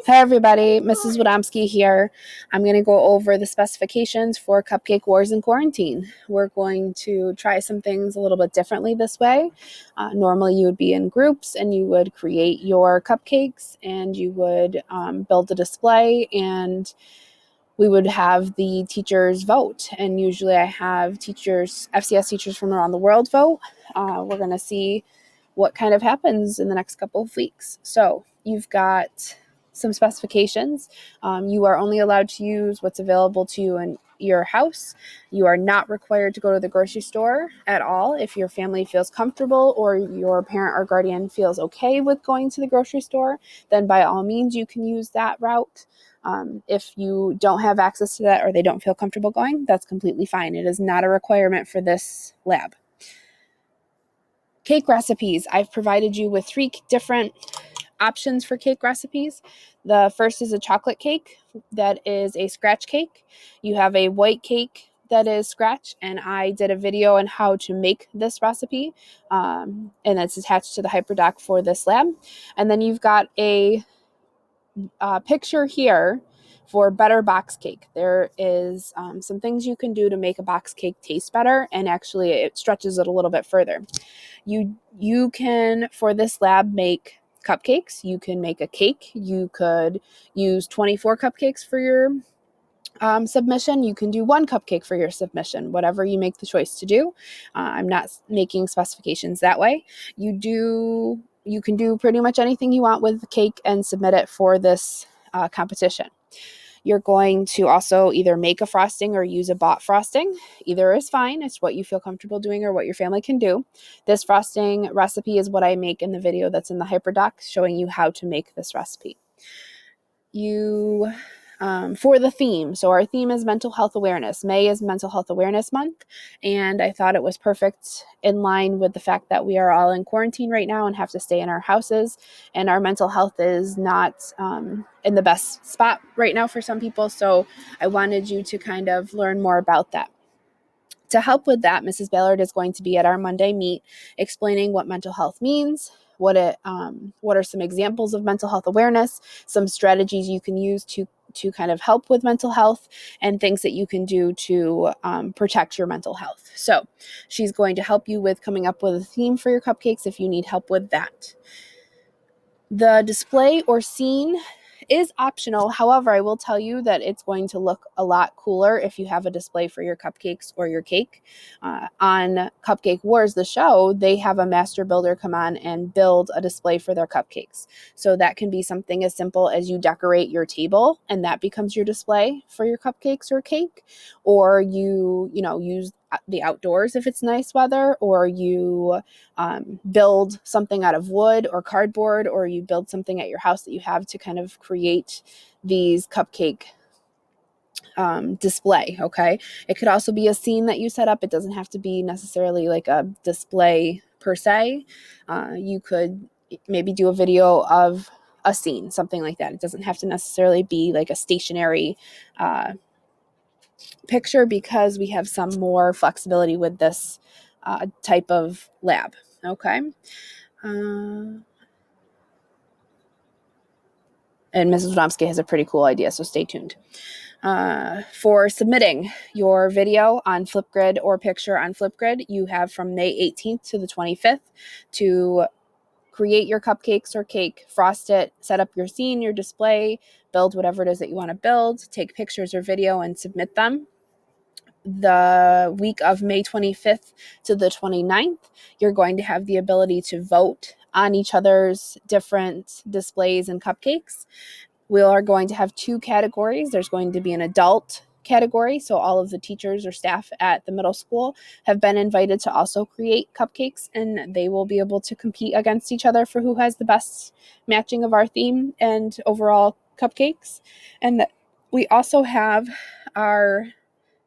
Hi everybody, Mrs. Wadomski here. I'm going to go over the specifications for Cupcake Wars in Quarantine. We're going to try some things a little bit differently this way. Normally you would be in groups and you would create your cupcakes and you would build a display and we would have the teachers vote. And usually I have teachers, FCS teachers from around the world vote. We're going to see what kind of happens in the next couple of weeks. So you've got some specifications. You are only allowed to use what's available to you in your house. You are not required to go to the grocery store at all. If your family feels comfortable or your parent or guardian feels okay with going to the grocery store, then by all means you can use that route. If you don't have access to that or they don't feel comfortable going, that's completely fine. It is not a requirement for this lab. Cake recipes. I've provided you with 3 different options for cake recipes. The first is a chocolate cake that is a scratch cake. You have a white cake that is scratch, and I did a video on how to make this recipe, and it's attached to the hyperdoc for this lab. And then you've got a picture here for better box cake. There is some things you can do to make a box cake taste better, and actually it stretches it a little bit further. You can, for this lab, make cupcakes. You can make a cake. You could use 24 cupcakes for your submission. You can do 1 cupcake for your submission, whatever you make the choice to do. I'm not making specifications that way. You can do pretty much anything you want with the cake and submit it for this competition. You're going to also either make a frosting or use a bought frosting. Either is fine. It's what you feel comfortable doing or what your family can do. This frosting recipe is what I make in the video that's in the hyperdoc showing you how to make this recipe. For the theme. So our theme is mental health awareness. May is Mental Health Awareness Month, and I thought it was perfect in line with the fact that we are all in quarantine right now and have to stay in our houses, and our mental health is not in the best spot right now for some people, so I wanted you to kind of learn more about that. To help with that, Mrs. Ballard is going to be at our Monday meet explaining what mental health means, what are some examples of mental health awareness, some strategies you can use to kind of help with mental health, and things that you can do to protect your mental health. So she's going to help you with coming up with a theme for your cupcakes if you need help with that. The display or scene is optional. However, I will tell you that it's going to look a lot cooler if you have a display for your cupcakes or your cake. On Cupcake Wars, the show, they have a master builder come on and build a display for their cupcakes. So that can be something as simple as you decorate your table and that becomes your display for your cupcakes or cake, or you use the outdoors if it's nice weather, or you build something out of wood or cardboard, or you build something at your house that you have to kind of create these cupcake display. Okay. It could also be a scene that you set up. It doesn't have to be necessarily like a display per se. You could maybe do a video of a scene, something like that. It doesn't have to necessarily be like a stationary picture, because we have some more flexibility with this type of lab. Okay. And Mrs. Wadomski has a pretty cool idea, so stay tuned. For submitting your video on Flipgrid or picture on Flipgrid, you have from May 18th to the 25th to create your cupcakes or cake, frost it, set up your scene, your display, build whatever it is that you want to build, take pictures or video and submit them. The week of May 25th to the 29th, you're going to have the ability to vote on each other's different displays and cupcakes. We are going to have 2 categories. There's going to be an adult category, so all of the teachers or staff at the middle school have been invited to also create cupcakes, and they will be able to compete against each other for who has the best matching of our theme and overall cupcakes. And we also have our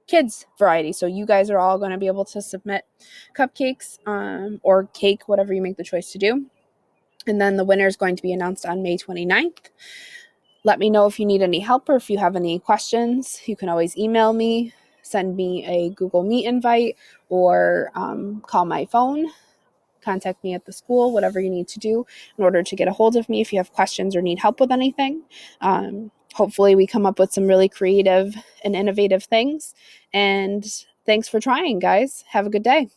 kids variety, so you guys are all going to be able to submit cupcakes or cake, whatever you make the choice to do. And then the winner is going to be announced on May 29th. Let me know if you need any help or if you have any questions. You can always email me, send me a Google Meet invite, or call my phone. contact me at the school, whatever you need to do in order to get a hold of me if you have questions or need help with anything. Hopefully we come up with some really creative and innovative things. And thanks for trying, guys. Have a good day.